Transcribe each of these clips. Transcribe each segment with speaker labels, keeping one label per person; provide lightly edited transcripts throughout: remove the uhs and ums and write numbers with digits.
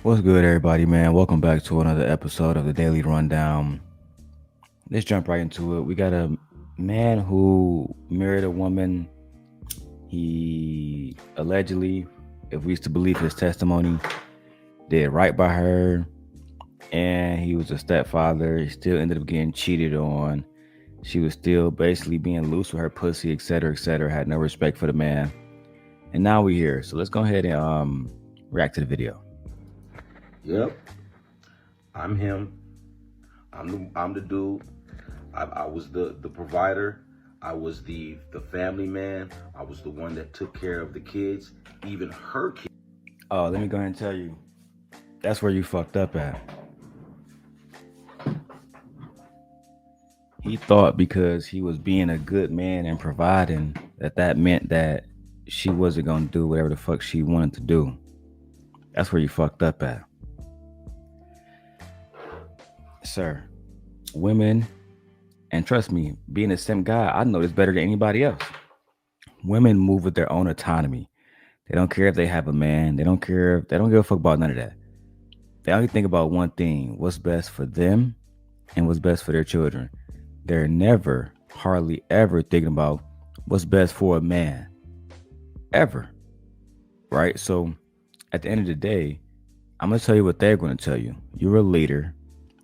Speaker 1: What's good, everybody, man? Welcome back to another episode of the Daily Rundown. Let's jump right into it. We got a man who married a woman. He allegedly, if we used to believe his testimony, did right by her, and he was a stepfather. He still ended up getting cheated on. She was still basically being loose with her pussy, etc., etc. Had no respect for the man, and now we're here. So let's go ahead and react to the video.
Speaker 2: Yep, I'm him. I'm the dude. I was the provider. I was the family man. I was the one that took care of the kids, even her kids.
Speaker 1: Oh, let me go ahead and tell you. That's where you fucked up at. He thought because he was being a good man and providing that meant that she wasn't gonna do whatever the fuck she wanted to do. That's where you fucked up at. Sir, women, and trust me, being a simp guy, I know this better than anybody else. Women move with their own autonomy. They don't care if they have a man. They don't give a fuck about none of that. They only think about one thing: what's best for them and what's best for their children. They're never, hardly ever thinking about what's best for a man. Ever. Right? So at the end of the day, I'm gonna tell you what they're gonna tell you. You're a leader.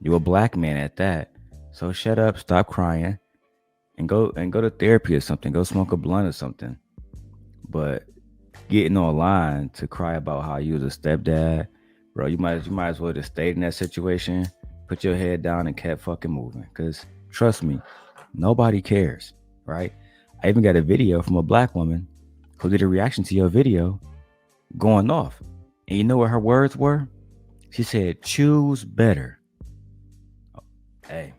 Speaker 1: You're a black man at that. So shut up, stop crying, and go to therapy or something. Go smoke a blunt or something. But getting online to cry about how you was a stepdad, bro, you might as well just stayed in that situation, put your head down and kept fucking moving. Cause trust me, nobody cares, right? I even got a video from a black woman who did a reaction to your video going off. And you know what her words were? She said, choose better. Hey,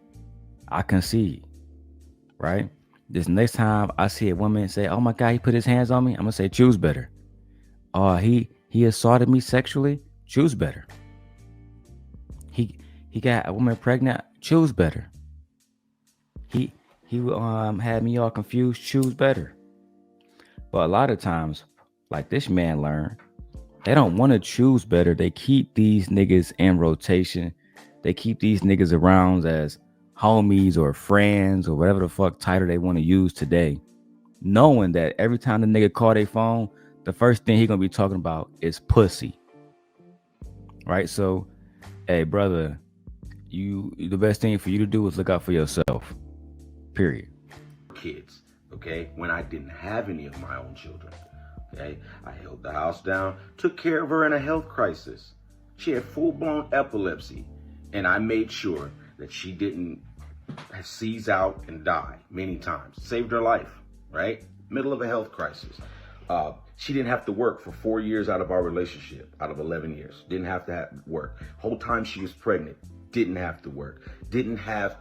Speaker 1: I concede, right? This next time I see a woman say, "Oh my God, he put his hands on me," I'm gonna say, "Choose better." He assaulted me sexually. Choose better. He got a woman pregnant. Choose better. He he had me all confused. Choose better. But a lot of times, like this man learned, they don't want to choose better. They keep these niggas in rotation. They keep these niggas around as homies or friends or whatever the fuck title they want to use today, knowing that every time the nigga call their phone, the first thing he gonna be talking about is pussy. Right? So, hey brother, the best thing for you to do is look out for yourself. Period.
Speaker 2: Kids, okay? When I didn't have any of my own children, okay? I held the house down, took care of her in a health crisis. She had full-blown epilepsy, and I made sure that she didn't seize out and die many times. Saved her life, right? Middle of a health crisis. She didn't have to work for 4 years out of our relationship, out of 11 years. Didn't have to work. Whole time she was pregnant, didn't have to work. Didn't have...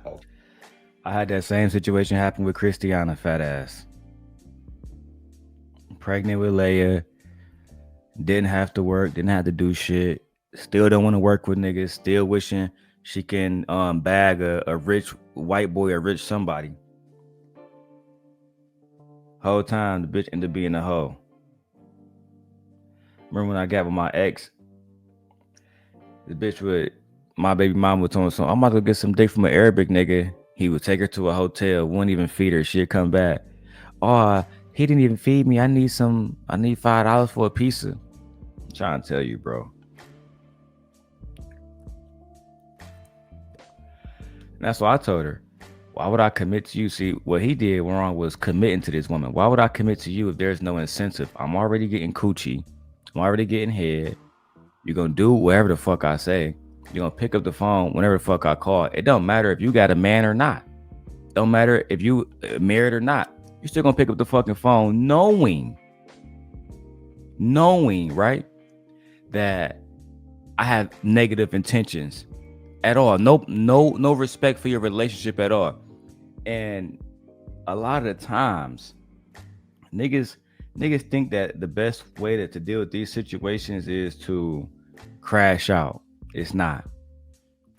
Speaker 1: I had that same situation happen with Christiana, fat ass. Pregnant with Leia, didn't have to work, didn't have to do shit. Still don't want to work with niggas. Still wishing she can bag a rich white boy or rich somebody. Whole time the bitch ended up being a hoe. Remember when I got with my ex? The bitch would, my baby mom would tell me, I'm about to get some dick from an Arabic nigga. He would take her to a hotel, wouldn't even feed her. She'd come back. Oh, he didn't even feed me. I need $5 for a pizza. I'm trying to tell you, bro. And that's what I told her. Why would I commit to you? See, what he did wrong was committing to this woman. Why would I commit to you if there's no incentive? I'm already getting coochie. I'm already getting head. You're going to do whatever the fuck I say. You're going to pick up the phone whenever the fuck I call. It don't matter if you got a man or not. Don't matter if you married or not. You're still going to pick up the fucking phone knowing, right, that I have negative intentions at all. No respect for your relationship at all. And a lot of the times, niggas think that the best way to deal with these situations is to crash out. It's not.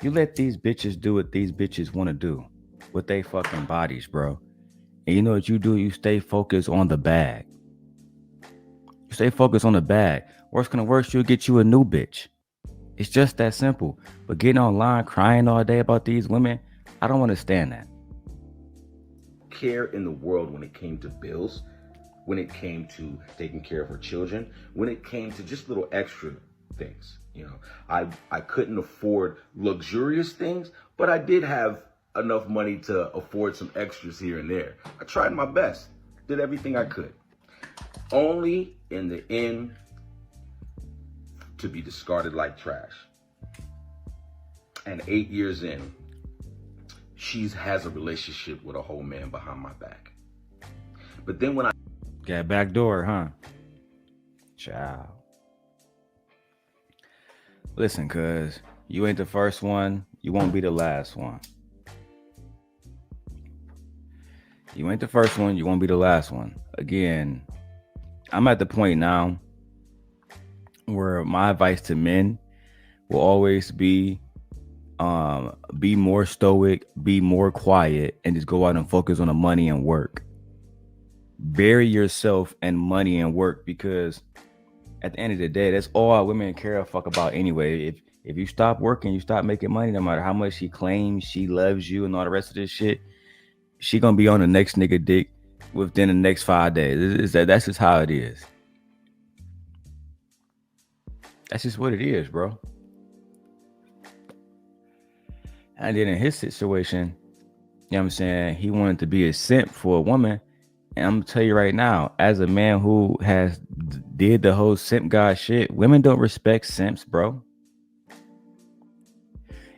Speaker 1: You let these bitches do what these bitches want to do with their fucking bodies, bro. And you know what you do? You stay focused on the bag. You stay focused on the bag. Worst come to worst, you'll get you a new bitch. It's just that simple. But getting online crying all day about these women, I don't understand that.
Speaker 2: Care in the world when it came to bills, when it came to taking care of her children, when it came to just little extra things. I couldn't afford luxurious things, but I did have enough money to afford some extras here and there. I tried my best, did everything I could. Only in the end to be discarded like trash. And 8 years in, she has a relationship with a whole man behind my back. But then when I
Speaker 1: got back door, huh? Child. Listen, cuz you ain't the first one, you won't be the last one. You ain't the first one, you won't be the last one. Again, I'm at the point now where my advice to men will always be more stoic, be more quiet, and just go out and focus on the money and work. Bury yourself in money and work, because at the end of the day, that's all women care a fuck about anyway. If you stop working, you stop making money, no matter how much she claims she loves you and all the rest of this shit, she gonna be on the next nigga dick within the next 5 days. That's just how it is. That's just what it is, bro. And then in his situation, you know what I'm saying, he wanted to be a simp for a woman. And I'm gonna tell you right now, as a man who has did the whole simp god shit, women don't respect simps, bro.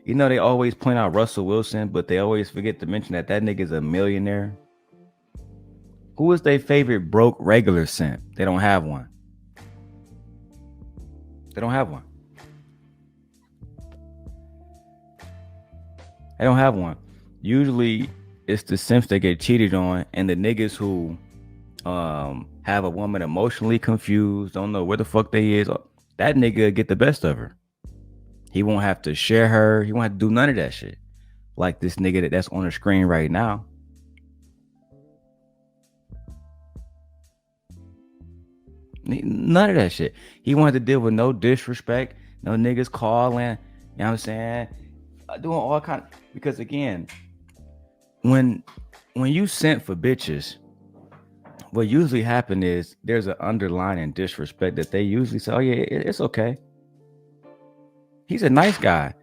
Speaker 1: You know, they always point out Russell Wilson, but they always forget to mention that nigga's a millionaire. Who is their favorite broke regular simp? They don't have one. They don't have one. They don't have one. Usually, it's the simps that get cheated on, and the niggas who have a woman emotionally confused, don't know where the fuck they is. That nigga get the best of her. He won't have to share her. He won't have to do none of that shit. Like this nigga that's on the screen right now. None of that shit. He wanted to deal with no disrespect, no niggas calling, you know what I'm saying? Doing all kind of, because again, when you sent for bitches, what usually happen is there's an underlying disrespect that they usually say, oh yeah, it's okay. He's a nice guy.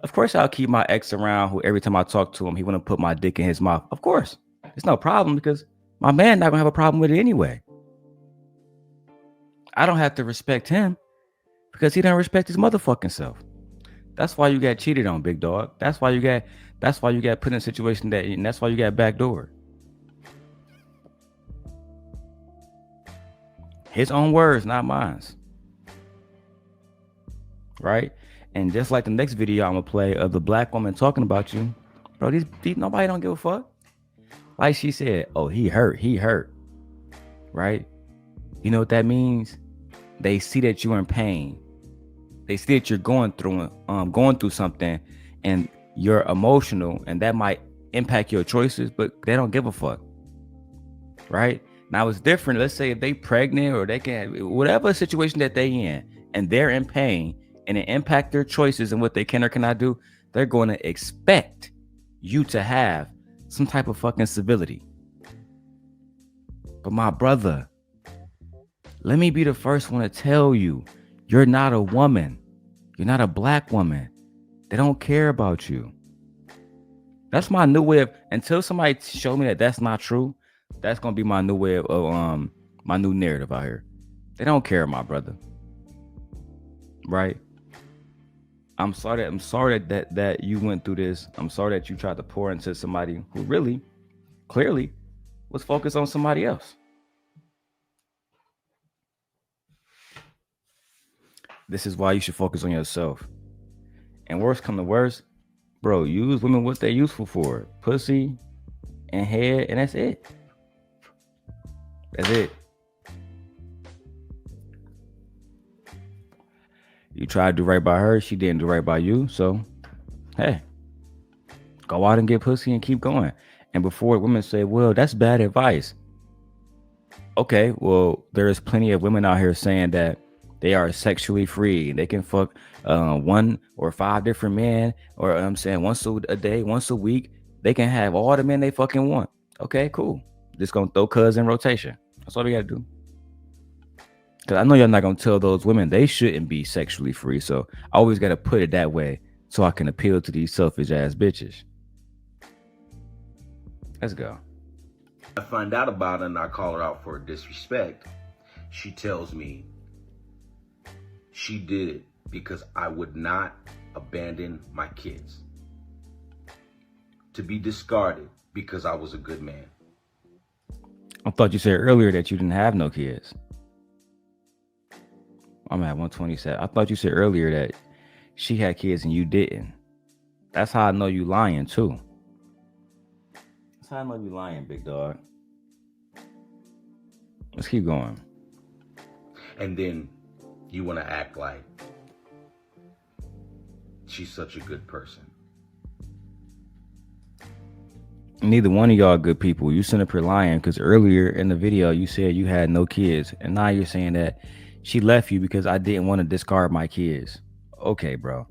Speaker 1: Of course I'll keep my ex around who every time I talk to him, he want to put my dick in his mouth. Of course. It's no problem, because my man not gonna have a problem with it anyway. I don't have to respect him because he don't respect his motherfucking self. That's why you got cheated on, big dog. That's why you got put in a situation and that's why you got backdoored. His own words, not mine. Right? And just like the next video I'm gonna play of the black woman talking about you, bro, these nobody don't give a fuck. Like she said, oh, he hurt. Right? You know what that means? They see that you're in pain. They see that you're going through something, and you're emotional, and that might impact your choices, but they don't give a fuck. Right? Now it's different. Let's say if they pregnant or they can, whatever situation that they in, and they're in pain, and it impact their choices and what they can or cannot do, they're going to expect you to have some type of fucking civility. But my brother, let me be the first one to tell you, you're not a woman. You're not a black woman. They don't care about you. That's my new way of, until somebody show me that that's not true, that's going to be my new way of, my new narrative out here. They don't care, my brother. Right? I'm sorry that you went through this. I'm sorry that you tried to pour into somebody who really, clearly, was focused on somebody else. This is why you should focus on yourself. And worst come to worst, bro, use women what they're useful for. Pussy and head, and that's it. That's it. You tried to do right by her, she didn't do right by you. So, hey, go out and get pussy and keep going. And before women say, well, that's bad advice. Okay, well, there's plenty of women out here saying that they are sexually free. They can fuck one or five different men, or I'm saying once a day, once a week. They can have all the men they fucking want. Okay, cool. Just gonna throw cuz in rotation. That's all we gotta do. Cause I know you're not gonna tell those women they shouldn't be sexually free. So I always gotta put it that way so I can appeal to these selfish ass bitches. Let's go.
Speaker 2: I find out about it and I call her out for disrespect. She tells me she did it because I would not abandon my kids to be discarded because I was a good man.
Speaker 1: I thought you said earlier that you didn't have no kids. I'm at 127. I thought you said earlier that she had kids and you didn't. That's how I know you lying too. That's how I know you lying, big dog. Let's keep going.
Speaker 2: And then you want to act like she's such a good person.
Speaker 1: Neither one of y'all good people. You sitting up here lying because earlier in the video you said you had no kids, and now you're saying that she left you because I didn't want to discard my kids. Okay, bro.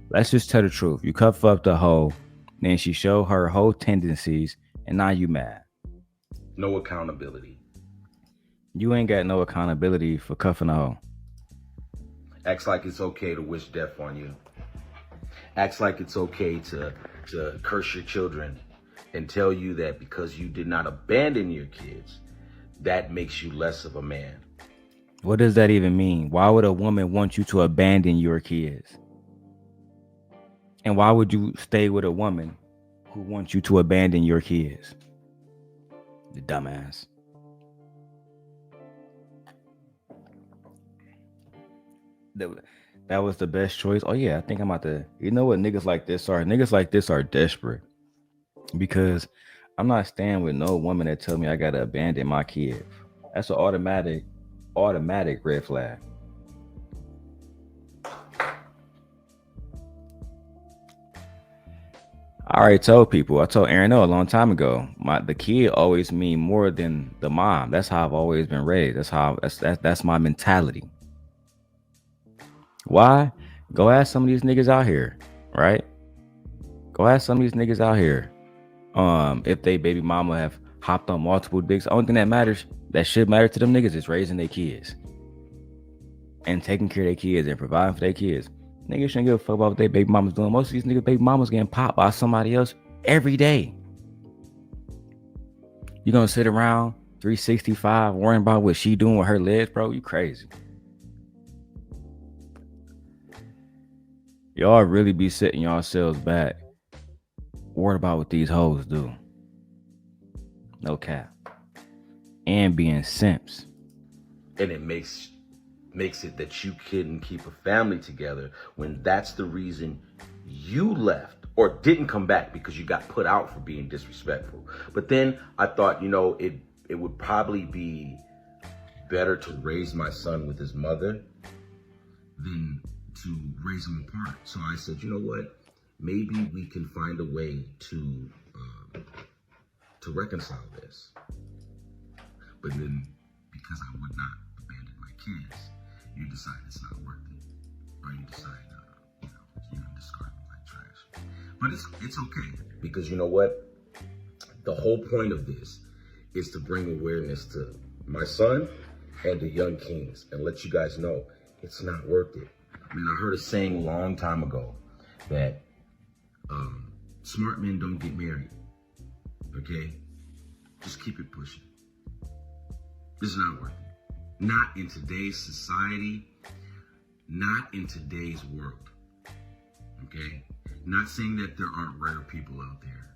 Speaker 1: Let's just tell the truth. You cuff up the hoe, then she showed her whole tendencies, and now you mad.
Speaker 2: No accountability.
Speaker 1: You ain't got no accountability for cuffing a hoe.
Speaker 2: Acts like it's okay to wish death on you. Acts like it's okay to curse your children and tell you that because you did not abandon your kids, that makes you less of a man.
Speaker 1: What does that even mean? Why would a woman want you to abandon your kids? And why would you stay with a woman who wants you to abandon your kids? The dumbass. That was the best choice. Oh yeah, I think I'm about to. You know what niggas like this are? Niggas like this are desperate because I'm not staying with no woman that tell me I gotta abandon my kid. That's an automatic red flag. I already told people. I told Aaron a long time ago. The kid always mean more than the mom. That's how I've always been raised. That's my mentality. Why? Go ask some of these niggas out here, right? Go ask some of these niggas out here. If they baby mama have hopped on multiple dicks. The only thing that should matter to them niggas is raising their kids. And taking care of their kids and providing for their kids. Niggas shouldn't give a fuck about what their baby mamas doing. Most of these niggas baby mamas getting popped by somebody else every day. You gonna sit around 365 worrying about what she doing with her legs, bro? You crazy. Y'all really be setting yourselves back. Worried about what these hoes do. No cap. And being simps.
Speaker 2: And it makes it that you couldn't keep a family together when that's the reason you left or didn't come back because you got put out for being disrespectful. But then I thought, it would probably be better to raise my son with his mother than to raise him apart. So I said, you know what? Maybe we can find a way to reconcile this. But then, because I would not abandon my kids, you decide it's not worth it, or you decide, you're gonna discard me like trash. But it's okay because you know what? The whole point of this is to bring awareness to my son and the young kings and let you guys know it's not worth it. I mean, I heard a saying a long time ago that smart men don't get married. Okay, just keep it pushing. It's not worth it. Not in today's society, not in today's world, okay? Not saying that there aren't rare people out there.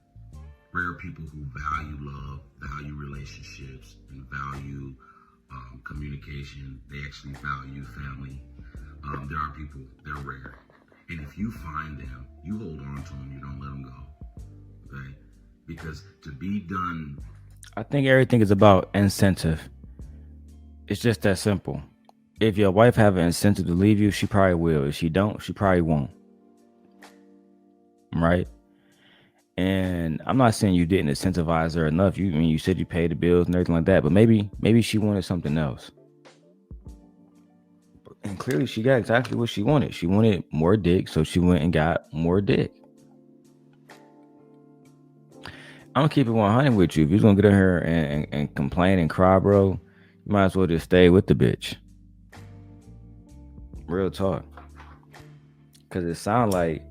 Speaker 2: Rare people who value love, value relationships, and value communication. They actually value family. There are people, they're rare. And if you find them, you hold on to them, you don't let them go, okay? Because to be done...
Speaker 1: I think everything is about incentive. It's just that simple. If your wife have an incentive to leave you, she probably will. If she don't, she probably won't. Right? And I'm not saying you didn't incentivize her enough. You said you paid the bills and everything like that, but maybe she wanted something else. And clearly she got exactly what she wanted. She wanted more dick, so she went and got more dick. I'm gonna keep it 100 with you. If you're gonna get in here and complain and cry, bro, you might as well just stay with the bitch. Real talk. Cause it sound like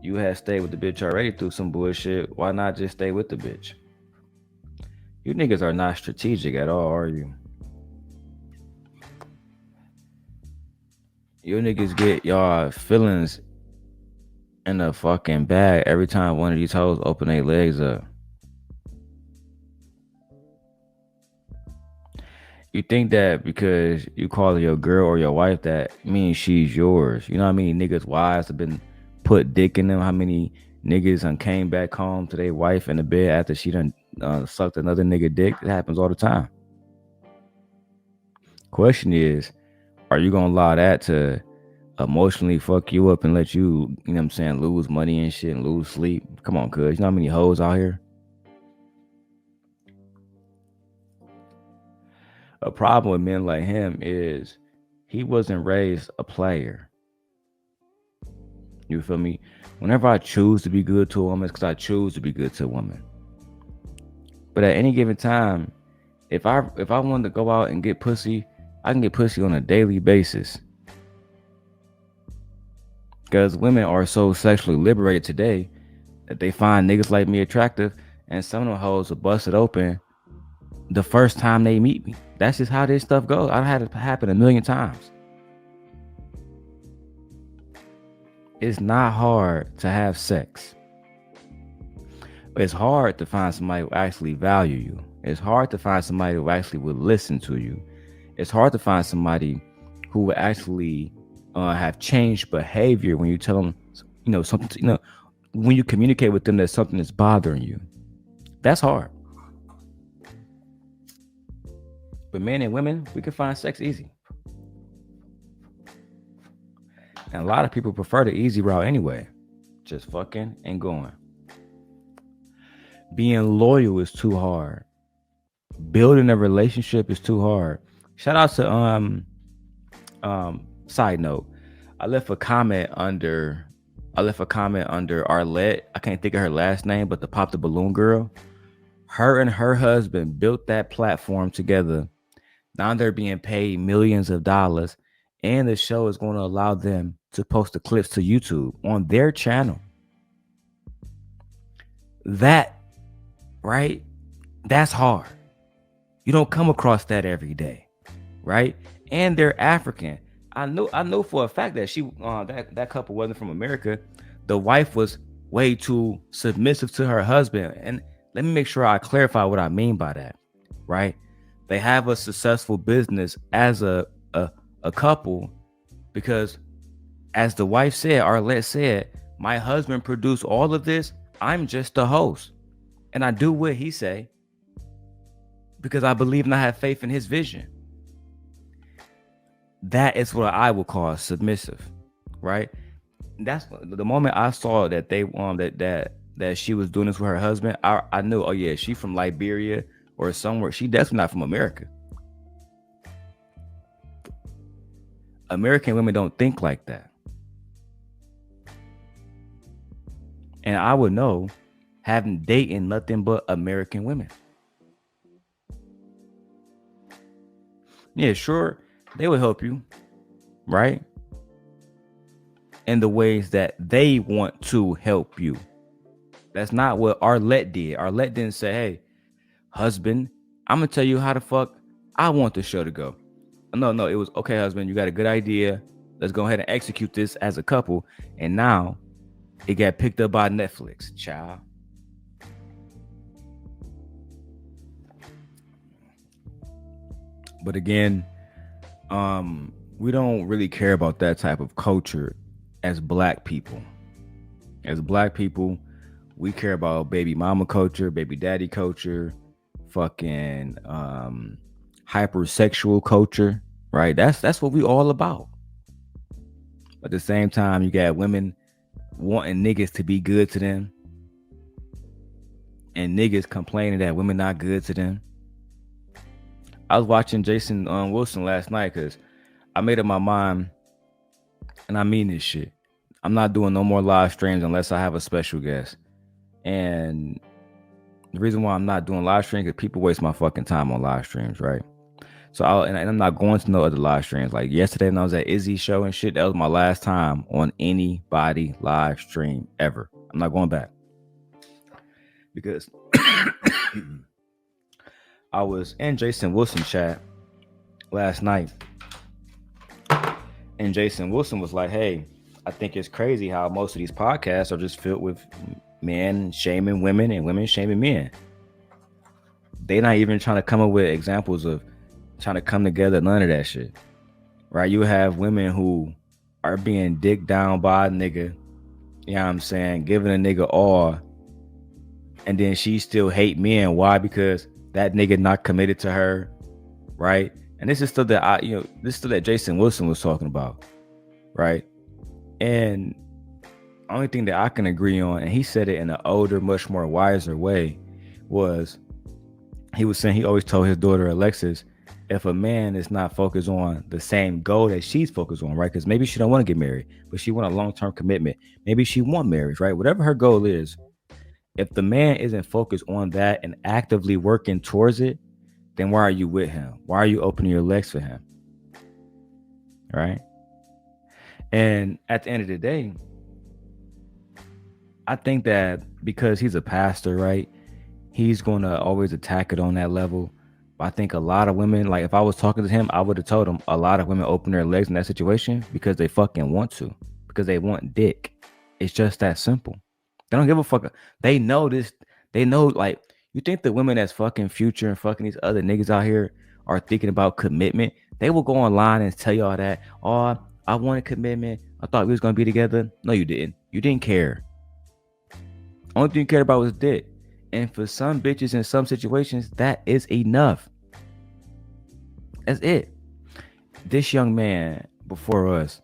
Speaker 1: you had stayed with the bitch already through some bullshit. Why not just stay with the bitch? You niggas are not strategic at all, are you? You niggas get y'all feelings in a fucking bag every time one of these hoes open their legs up. You think that because you call her your girl or your wife, that means she's yours. You know how many niggas' wives have been put dick in them? How many niggas done came back home to their wife in the bed after she done sucked another nigga dick? It happens all the time. Question is, are you gonna allow that to emotionally fuck you up and let you, you know what I'm saying, lose money and shit and lose sleep? Come on, cuz. You know how many hoes out here? A problem with men like him is he wasn't raised a player. You feel me? Whenever I choose to be good to a woman, it's because I choose to be good to a woman. But at any given time, if I wanted to go out and get pussy, I can get pussy on a daily basis. Because women are so sexually liberated today that they find niggas like me attractive, and some of them hoes will bust it open the first time they meet me. That's just how this stuff goes. I've had it happen a million times. It's not hard to have sex. It's hard to find somebody who actually value you. It's hard to find somebody who actually will listen to you. It's hard to find somebody who will actually have changed behavior when you tell them, something. When you communicate with them that something is bothering you. That's hard. But men and women, we can find sex easy. And a lot of people prefer the easy route anyway. Just fucking and going. Being loyal is too hard. Building a relationship is too hard. Shout out to side note. I left a comment under Arlette. I can't think of her last name, but the Pop the Balloon girl. Her and her husband built that platform together. Now they're being paid millions of dollars, and the show is going to allow them to post the clips to YouTube on their channel. That, right? That's hard. You don't come across that every day, right? And they're African. I know for a fact that that couple wasn't from America. The wife was way too submissive to her husband. And let me make sure I clarify what I mean by that, right? They have a successful business as a couple because, as the wife said, Arlette said, my husband produced all of this. I'm just the host. And I do what he say because I believe and I have faith in his vision. That is what I would call submissive, right? That's the moment I saw that they that she was doing this with her husband. I knew, oh yeah, she from Liberia or somewhere. She definitely not from America. American women don't think like that. And I would know having dating nothing but American women. Yeah, sure, they will help you, right? In the ways that they want to help you. That's not what Arlette did. Arlette didn't say, hey, husband, I'm going to tell you how the fuck I want the show to go. No, it was, okay, husband, you got a good idea. Let's go ahead and execute this as a couple. And now it got picked up by Netflix, child. But again, we don't really care about that type of culture as black people. As black people, we care about baby mama culture, baby daddy culture, fucking hypersexual culture, right? That's what we all about. At the same time, you got women wanting niggas to be good to them, and niggas complaining that women not good to them. I was watching Jason Wilson last night because I made up my mind, and I mean this shit. I'm not doing no more live streams unless I have a special guest. And the reason why I'm not doing live streams is people waste my fucking time on live streams, right? So and I'm not going to no other live streams. Like yesterday when I was at Izzy's show and shit, that was my last time on anybody live stream ever. I'm not going back because I was in Jason Wilson chat last night, and Jason Wilson was like, "Hey, I think it's crazy how most of these podcasts are just filled with men shaming women and women shaming men. They're not even trying to come up with examples of trying to come together. None of that shit, right? You have women who are being dicked down by a nigga, you know what I'm saying, giving a nigga all, and then she still hate men. Why? Because that nigga not committed to her, right? And this is stuff that this is stuff that Jason Wilson was talking about, right? And only thing that I can agree on, and he said it in an older, much more wiser way, was he was saying he always told his daughter Alexis, if a man is not focused on the same goal that she's focused on, right? Because maybe she don't want to get married, but she want a long-term commitment. Maybe she want marriage, right? Whatever her goal is, if the man isn't focused on that and actively working towards it, then why are you with him? Why are you opening your legs for him? Right? And at the end of the day, I think that because he's a pastor, right, he's going to always attack it on that level. I think a lot of women, like if I was talking to him, I would have told him a lot of women open their legs in that situation because they fucking want to, because they want dick. It's just that simple. They don't give a fuck. They know this. They know, like, you think the women that's fucking Future and fucking these other niggas out here are thinking about commitment? They will go online and tell y'all that, oh, I wanted commitment. I thought we was going to be together. No, you didn't. You didn't care. Only thing you cared about was dick. And for some bitches in some situations, that is enough. That's it. This young man before us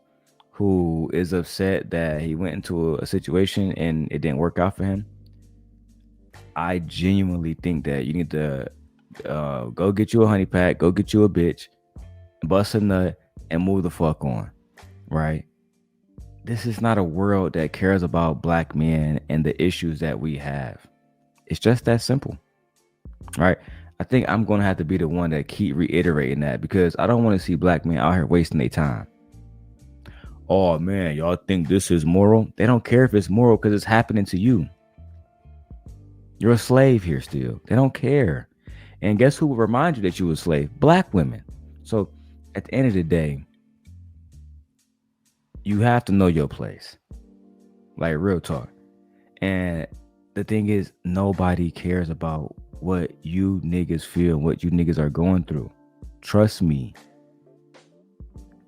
Speaker 1: who is upset that he went into a situation and it didn't work out for him, I genuinely think that you need to go get you a honey pack, go get you a bitch, bust a nut, and move the fuck on, right? This is not a world that cares about black men and the issues that we have. It's just that simple, right? I think I'm going to have to be the one that keep reiterating that because I don't want to see black men out here wasting their time. Oh, man, y'all think this is moral? They don't care if it's moral because it's happening to you. You're a slave here still. They don't care. And guess who will remind you that you were a slave? Black women. So at the end of the day, you have to know your place. Like real talk. And the thing is, nobody cares about what you niggas feel, what you niggas are going through. Trust me.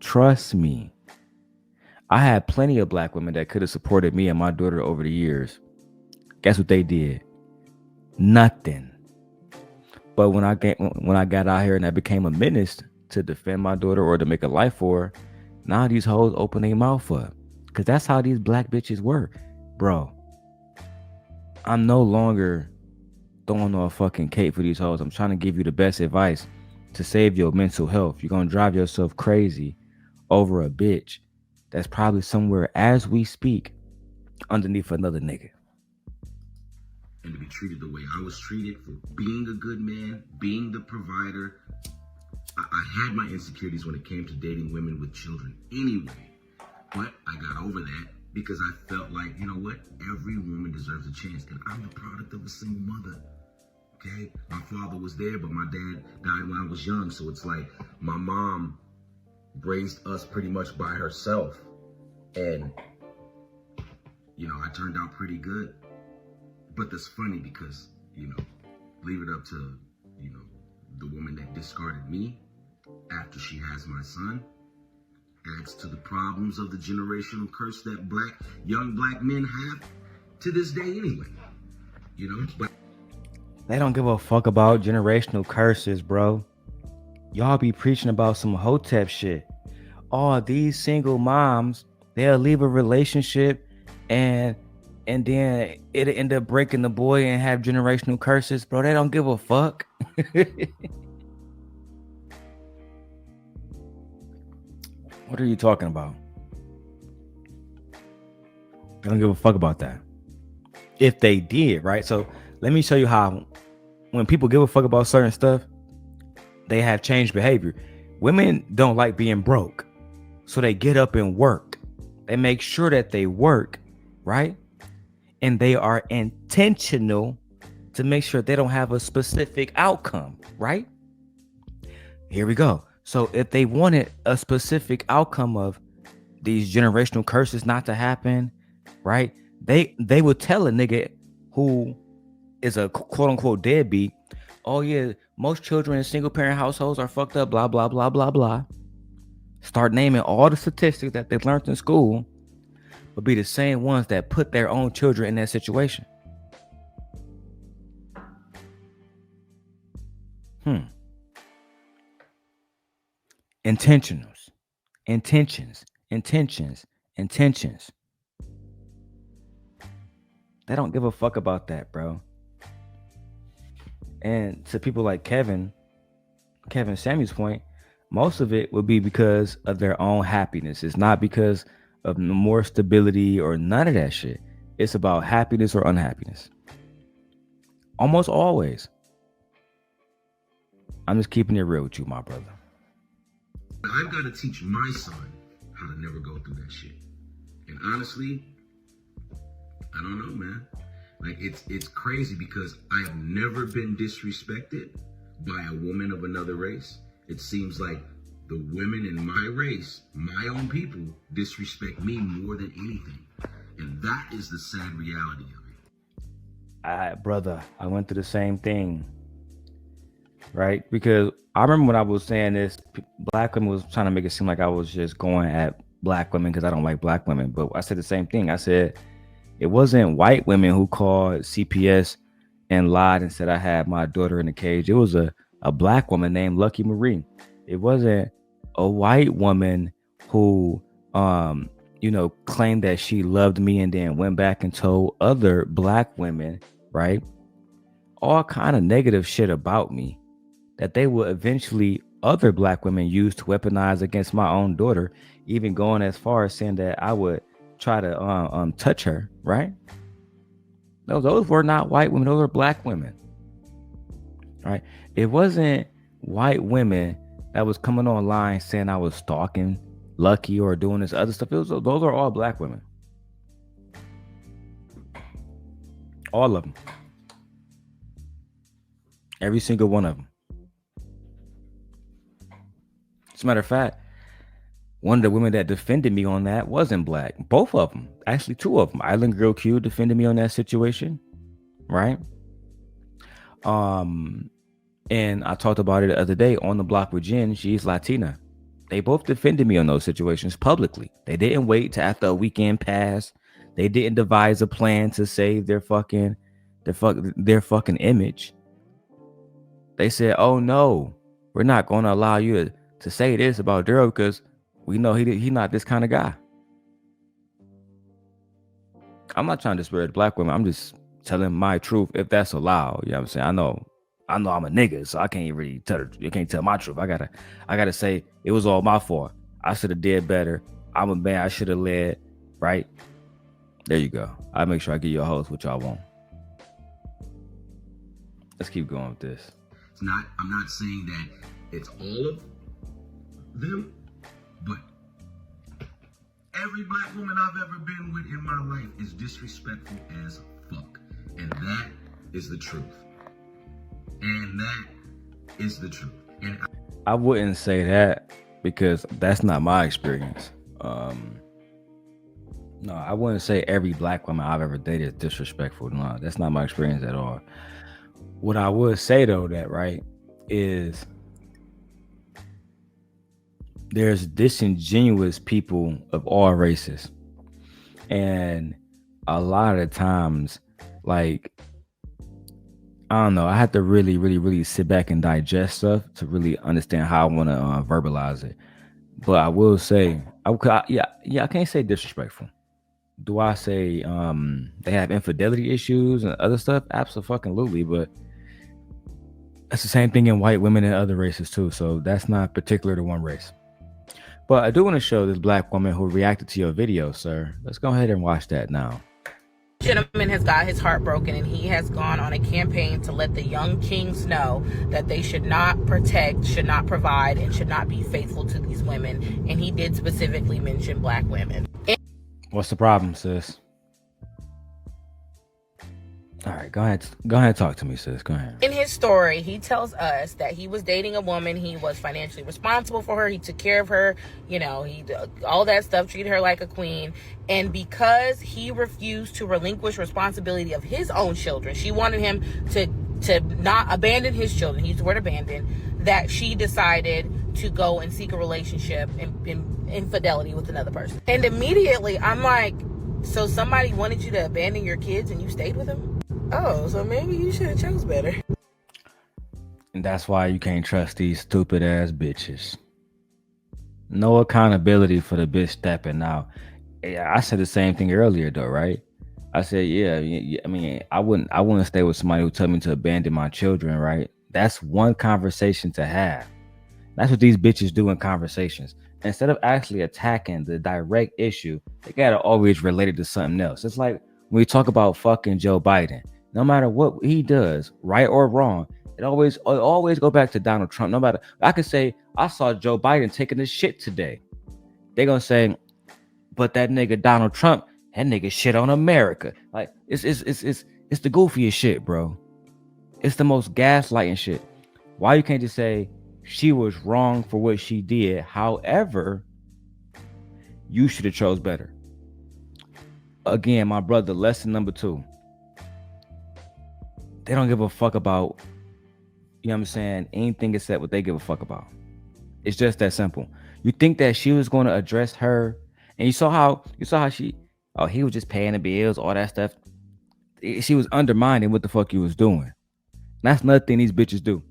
Speaker 1: Trust me. I had plenty of black women that could have supported me and my daughter over the years. Guess what they did? Nothing. But when I got out here and I became a menace to defend my daughter or to make a life for her, now these hoes open their mouth up. Because that's how these black bitches work. Bro, I'm no longer throwing no fucking cape for these hoes. I'm trying to give you the best advice to save your mental health. You're going to drive yourself crazy over a bitch that's probably somewhere as we speak underneath another nigga.
Speaker 2: And to be treated the way I was treated for being a good man, being the provider. I had my insecurities when it came to dating women with children anyway. But I got over that because I felt like, you know what? Every woman deserves a chance. And I'm the product of a single mother. Okay? My father was there, but my dad died when I was young. So it's like my mom raised us pretty much by herself. And, you know, I turned out pretty good. But that's funny because, you know, leave it up to, you know, the woman that discarded me after she has my son adds to the problems of the generational curse that young black men have to this day anyway. You know, but
Speaker 1: they don't give a fuck about generational curses, bro. Y'all be preaching about some hotep shit. Oh, these single moms, they'll leave a relationship and then it'll end up breaking the boy and have generational curses. Bro, they don't give a fuck. What are you talking about? I don't give a fuck about that. If they did, right? So let me show you how when people give a fuck about certain stuff, they have changed behavior. Women don't like being broke. So they get up and work. They make sure that they work, right? And they are intentional to make sure they don't have a specific outcome, right? Here we go. So if they wanted a specific outcome of these generational curses not to happen, right? They would tell a nigga who is a quote unquote deadbeat, oh yeah, most children in single parent households are fucked up, blah blah blah blah blah. Start naming all the statistics that they learned in school, but be the same ones that put their own children in that situation. Intentions, intentions, intentions, intentions. They don't give a fuck about that, bro. And to people like Kevin Samuel's point, most of it would be because of their own happiness. It's not because of more stability or none of that shit. It's about happiness or unhappiness. Almost always. I'm just keeping it real with you, my brother.
Speaker 2: I've got to teach my son how to never go through that shit. And honestly, I don't know, man. Like, it's crazy because I have never been disrespected by a woman of another race. It seems like the women in my race, my own people, disrespect me more than anything. And that is the sad reality of it.
Speaker 1: Brother, I went through the same thing. Right? Because I remember when I was saying this, black women was trying to make it seem like I was just going at black women because I don't like black women. But I said the same thing. I said it wasn't white women who called CPS and lied and said I had my daughter in a cage. It was a black woman named Lucky Marie. It wasn't a white woman who claimed that she loved me and then went back and told other black women, right? All kind of negative shit about me that they would eventually other black women use to weaponize against my own daughter, even going as far as saying that I would try to touch her, right? Those were not white women, those were black women. Right? It wasn't white women that was coming online saying I was stalking Lucky or doing this other stuff. Those are all black women. All of them. Every single one of them. As a matter of fact, one of the women that defended me on that wasn't black. Both of them. Actually, two of them. Island Girl Q defended me on that situation. Right? And I talked about it the other day on the block with Jen. She's Latina. They both defended me on those situations publicly. They didn't wait till after a weekend passed. They didn't devise a plan to save their fucking image. They said, "Oh no, we're not going to allow you to say this about Darrel because we know he's not this kind of guy." I'm not trying to disparage black women. I'm just telling my truth if that's allowed. You know what I'm saying? I know I'm a nigga, so I can't really you can't tell my truth. I gotta say it was all my fault. I should have did better. I'm a man. I should have led. Right? There you go. I make sure I give you a host what y'all want. Let's keep going with this.
Speaker 2: I'm not saying that it's all of them, but every black woman I've ever been with in my life is disrespectful as fuck. And that is the truth. And that is the truth. And
Speaker 1: I wouldn't say that because that's not my experience. No, I wouldn't say every black woman I've ever dated is disrespectful. No, that's not my experience at all. What I would say though, that right, is there's disingenuous people of all races. And a lot of the times, like, I don't know, I have to really, really, really sit back and digest stuff to really understand how I want to verbalize it. But I will say, I can't say disrespectful. Do I say they have infidelity issues and other stuff? Absolutely. But that's the same thing in white women and other races too. So that's not particular to one race. But I do want to show this black woman who reacted to your video, sir. Let's go ahead and watch that now.
Speaker 3: Gentleman has got his heart broken, and he has gone on a campaign to let the young kings know that they should not protect, should not provide, and should not be faithful to these women. And he did specifically mention black women.
Speaker 1: What's the problem, sis? All right, go ahead and talk to me, sis. Go ahead.
Speaker 3: In his story, he tells us that he was dating a woman. He was financially responsible for her. He took care of her. You know, he all that stuff, treated her like a queen. And because he refused to relinquish responsibility of his own children, she wanted him to not abandon his children. He used the word abandon. That she decided to go and seek a relationship in infidelity with another person. And immediately, I'm like, so somebody wanted you to abandon your kids and you stayed with them? Oh, so maybe you should have chose better.
Speaker 1: And that's why you can't trust these stupid ass bitches. No accountability for the bitch stepping out. I said the same thing earlier though, right? I said, I mean, I wouldn't stay with somebody who told me to abandon my children, right? That's one conversation to have. That's what these bitches do in conversations. Instead of actually attacking the direct issue, they gotta always relate it to something else. It's like when we talk about fucking Joe Biden. No matter what he does, right or wrong, it always go back to Donald Trump. No matter, I could say I saw Joe Biden taking a shit today. They're gonna say, but that nigga Donald Trump, that nigga shit on America. Like it's the goofiest shit, bro. It's the most gaslighting shit. Why you can't just say she was wrong for what she did? However, you should have chose better. Again, my brother, lesson number 2. They don't give a fuck about, you know what I'm saying, anything except what they give a fuck about. It's just that simple. You think that she was going to address her, and you saw how he was just paying the bills, all that stuff. She was undermining what the fuck he was doing. And that's another thing these bitches do.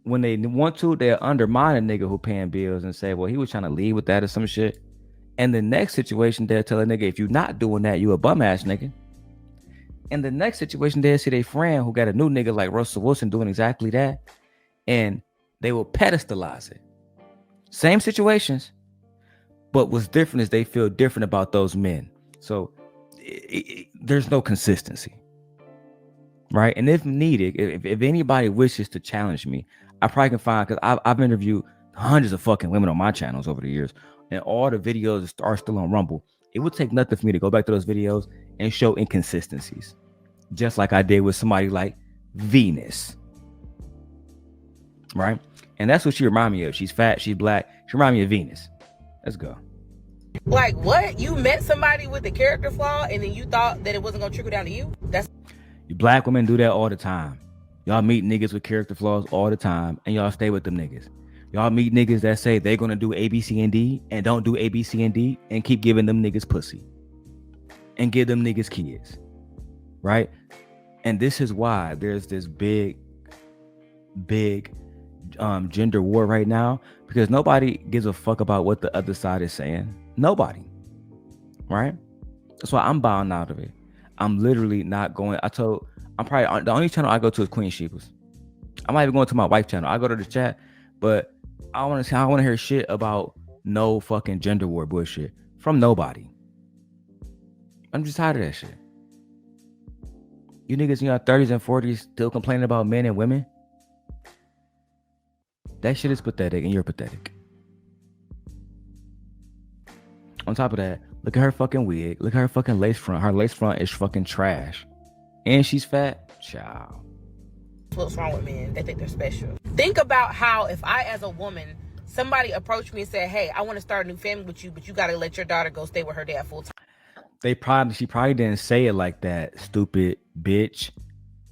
Speaker 1: When they want to, they'll undermine a nigga who paying bills and say, well, he was trying to leave with that or some shit. And the next situation, they'll tell a nigga, if you're not doing that, you a bum ass nigga. In the next situation, they'll see their friend who got a new nigga like Russell Wilson doing exactly that, and they will pedestalize it. Same situations, but what's different is they feel different about those men. So there's no consistency, right? And if needed, if anybody wishes to challenge me, I probably can find, because I've interviewed hundreds of fucking women on my channels over the years, and all the videos are still on Rumble. It would take nothing for me to go back to those videos and show inconsistencies, just like I did with somebody like Venus, right? And that's what she remind me of. She's fat, she's black. She remind me of Venus. Let's go.
Speaker 3: Like, what? You met somebody with a character flaw and then you thought that it wasn't gonna trickle down to you?
Speaker 1: You black women do that all the time. Y'all meet niggas with character flaws all the time, and y'all stay with them niggas. Y'all meet niggas that say they're gonna do A, B, C, and D and don't do A, B, C, and D and keep giving them niggas pussy and give them niggas kids, right? And this is why there's this big gender war right now, because nobody gives a fuck about what the other side is saying. Nobody, right? That's why I'm bowing out of it. I'm literally not going. I'm probably the only channel I go to is Queen Sheeples. I'm not even going to my wife's channel. I go to the chat, but I want to hear shit about no fucking gender war bullshit from nobody. I'm just tired of that shit. You niggas in your 30s and 40s still complaining about men and women? That shit is pathetic, and you're pathetic. On top of that, look at her fucking wig. Look at her fucking lace front. Her lace front is fucking trash. And she's fat. Ciao.
Speaker 3: What's wrong with men? They think they're special. Think about how if I, as a woman, somebody approached me and said, hey, I want to start a new family with you, but you got to let your daughter go stay with her dad full time.
Speaker 1: She probably didn't say it like that, stupid bitch.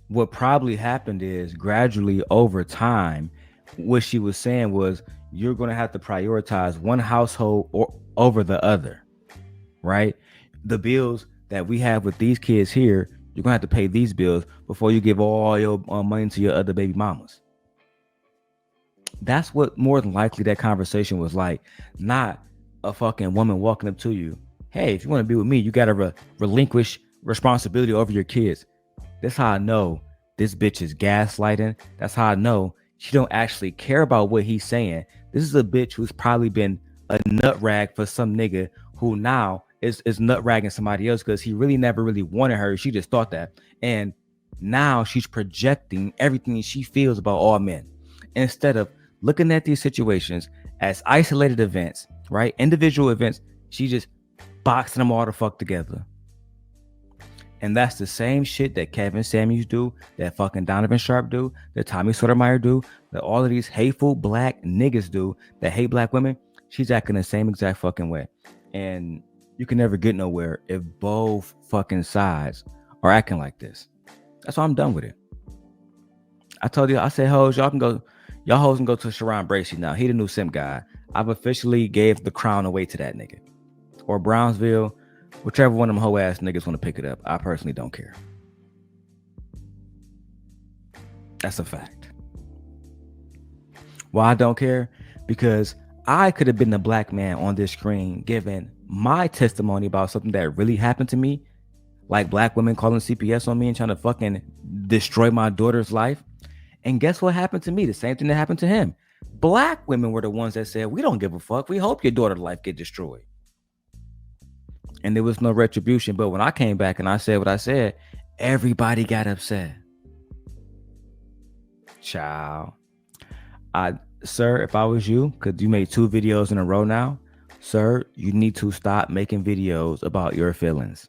Speaker 1: What probably happened is gradually over time, what she was saying was, you're going to have to prioritize one household over the other, right? The bills that we have with these kids here, you're going to have to pay these bills before you give all your money to your other baby mamas. That's what more than likely that conversation was like. Not a fucking woman walking up to you, hey, if you want to be with me, you got to relinquish responsibility over your kids. That's how I know this bitch is gaslighting. That's how I know she don't actually care about what he's saying. This is a bitch who's probably been a nut rag for some nigga who now is nut ragging somebody else because he really never really wanted her. She just thought that. And now she's projecting everything she feels about all men instead of looking at these situations as isolated events, right? Individual events. She just boxing them all the fuck together. And that's the same shit that Kevin Samuels do, that fucking Donovan Sharp do, that Tommy Sotomayor do, that all of these hateful black niggas do that hate black women. She's acting the same exact fucking way. And you can never get nowhere if both fucking sides are acting like this. That's why I'm done with it. I told you, I said, hoes, y'all hoes can go to Sharon Bracey now. He the new simp guy. I've officially gave the crown away to that nigga. Or Brownsville, whichever one of them hoe ass niggas want to pick it up. I personally don't care. That's a fact. Why I don't care? Because I could have been the black man on this screen giving my testimony about something that really happened to me, like black women calling CPS on me and trying to fucking destroy my daughter's life. And guess what happened to me? The same thing that happened to him. Black women were the ones that said, we don't give a fuck. We hope your daughter's life get destroyed. And there was no retribution. But when I came back and I said what I said, everybody got upset. Child. Sir, if I was you, because you made 2 videos in a row now, sir, you need to stop making videos about your feelings.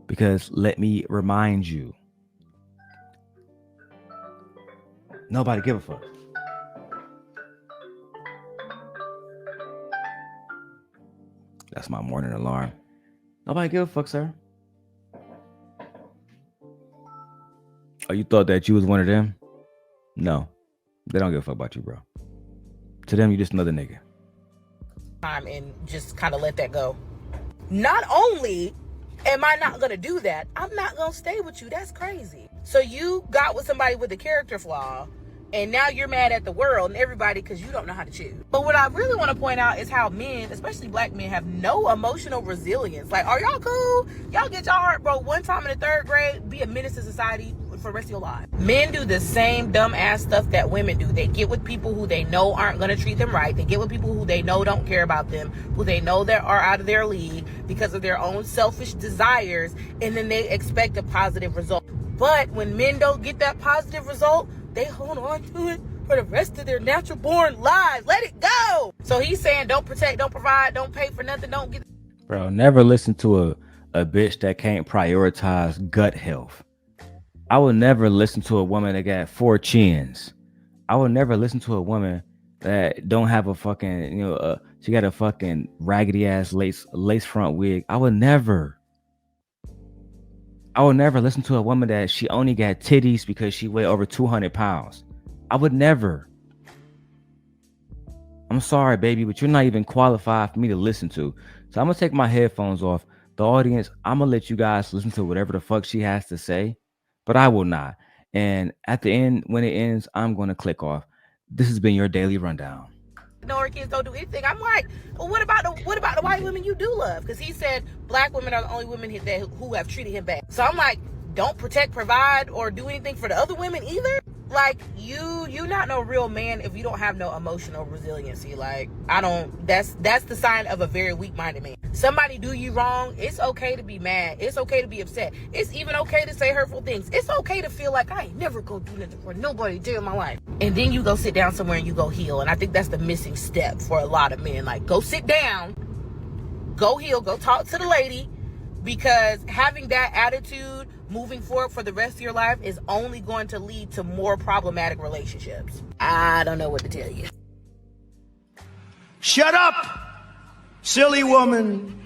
Speaker 1: Because let me remind you, nobody give a fuck. That's my morning alarm. Nobody give a fuck, sir. Oh, you thought that you was one of them? No. They don't give a fuck about you, bro. To them, you just another nigga.
Speaker 3: And just kind of let that go. Not only am I not going to do that, I'm not going to stay with you. That's crazy. So you got with somebody with a character flaw, and now you're mad at the world and everybody because you don't know how to choose. But what I really want to point out is how men, especially black men, have no emotional resilience. Like, are y'all cool? Y'all get y'all heart broke one time in the 3rd grade, be a menace to society for the rest of your life. Men do the same dumb ass stuff that women do. They get with people who they know aren't going to treat them right. They get with people who they know don't care about them, who they know that are out of their league because of their own selfish desires, and then they expect a positive result. But when men don't get that positive result, they hold on to it for the rest of their natural born lives. Let it go. So he's saying don't protect, don't provide, don't pay for nothing, don't get.
Speaker 1: Bro, never listen to a bitch that can't prioritize gut health. I would never listen to a woman that got 4 chins. I would never listen to a woman that don't have a fucking, she got a fucking raggedy ass lace front wig. I would never listen to a woman that she only got titties because she weighed over 200 pounds. I would never. I'm sorry, baby, but you're not even qualified for me to listen to. So I'm going to take my headphones off. The audience, I'm going to let you guys listen to whatever the fuck she has to say, but I will not. And at the end, when it ends, I'm going to click off. This has been your daily rundown.
Speaker 3: No, our kids don't do anything. I'm like, well, what about the white women you do love? Because he said black women are the only women who have treated him bad. So I'm like, don't protect, provide, or do anything for the other women either. Like, you not no real man if you don't have no emotional resiliency. Like, that's the sign of a very weak-minded man. Somebody do you wrong, it's okay to be mad. It's okay to be upset. It's even okay to say hurtful things. It's okay to feel like I ain't never gonna do nothing for nobody day in my life. And then you go sit down somewhere and you go heal. And I think that's the missing step for a lot of men. Like, go sit down, go heal, go talk to the lady, because having that attitude moving forward for the rest of your life is only going to lead to more problematic relationships. I don't know what to tell you.
Speaker 4: Shut up, silly woman.